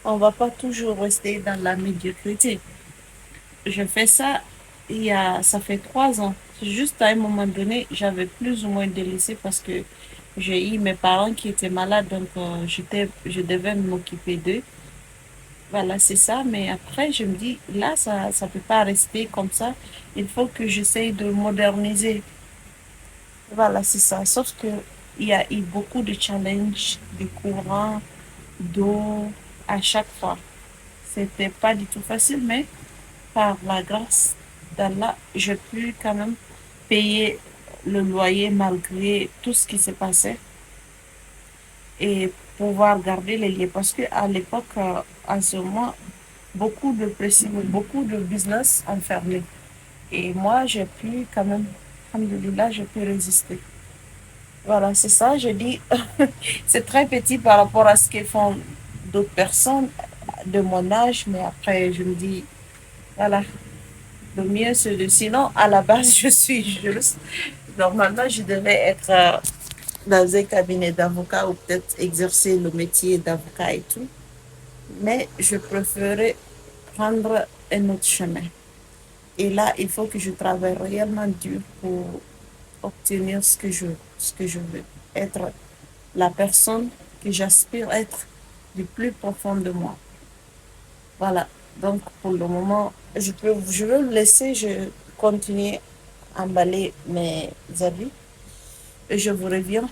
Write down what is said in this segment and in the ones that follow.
On va pas toujours rester dans la médiocrité. Je fais ça ça fait 3 ans. C'est juste à un moment donné, j'avais plus ou moins délaissé parce que j'ai eu mes parents qui étaient malades, donc je devais m'occuper d'eux. Voilà, c'est ça. Mais après, je me dis, là, ça peut pas rester comme ça. Il faut que j'essaye de moderniser. Voilà, c'est ça. Sauf que il y a eu beaucoup de challenges, de courant, d'eau à chaque fois. C'était pas du tout facile, mais par la grâce d'Allah, j'ai pu quand même payer le loyer malgré tout ce qui s'est passé et pouvoir garder les liens. Parce que à l'époque, en ce moment, beaucoup de pressing, beaucoup de business ont fermé. Et moi, j'ai pu quand même, alhamdoulilah, j'ai pu résister. Voilà, c'est ça, je dis, c'est très petit par rapport à ce que font d'autres personnes de mon âge, mais après, je me dis, voilà, le mieux c'est de... Sinon, à la base, je suis juriste. Normalement, je devais être dans un cabinet d'avocat ou peut-être exercer le métier d'avocat et tout, mais je préférais prendre un autre chemin. Et là, il faut que je travaille réellement dur pour obtenir ce que je veux. Être la personne que j'aspire être du plus profond de moi. Voilà. Donc, pour le moment, je veux le laisser, je continue à emballer mes habits et je vous reviens.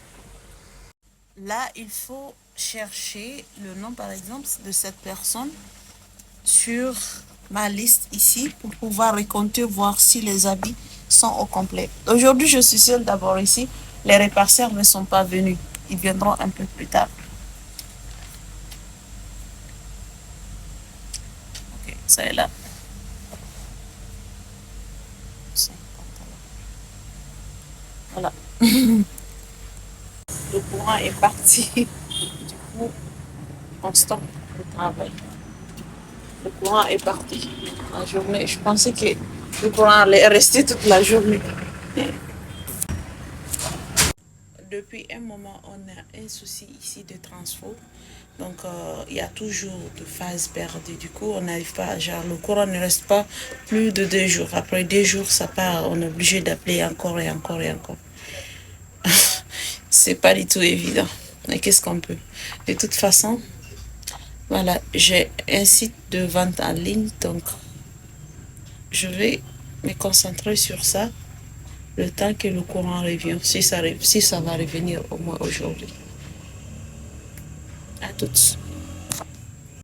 Là, il faut chercher le nom, par exemple, de cette personne sur ma liste ici pour pouvoir récolter, voir si les habits sont au complet. Aujourd'hui, je suis seule d'abord ici. Les réparteurs ne sont pas venus. Ils viendront un peu plus tard. Ok, ça est là. Voilà. Le courant est parti. Du coup, on stoppe le travail. Le courant est parti. La journée, je pensais que le courant allait rester toute la journée. Depuis un moment, on a un souci ici de transfo. Donc, il y a toujours de phases perdues. Du coup, on n'arrive pas, genre, le courant ne reste pas plus de 2 jours. Après 2 jours, ça part, on est obligé d'appeler encore et encore et encore. C'est pas du tout évident. Mais qu'est-ce qu'on peut? De toute façon, voilà, j'ai un site de vente en ligne, donc je vais me concentrer sur ça le temps que le courant revient, si ça va revenir au moins aujourd'hui. À toutes.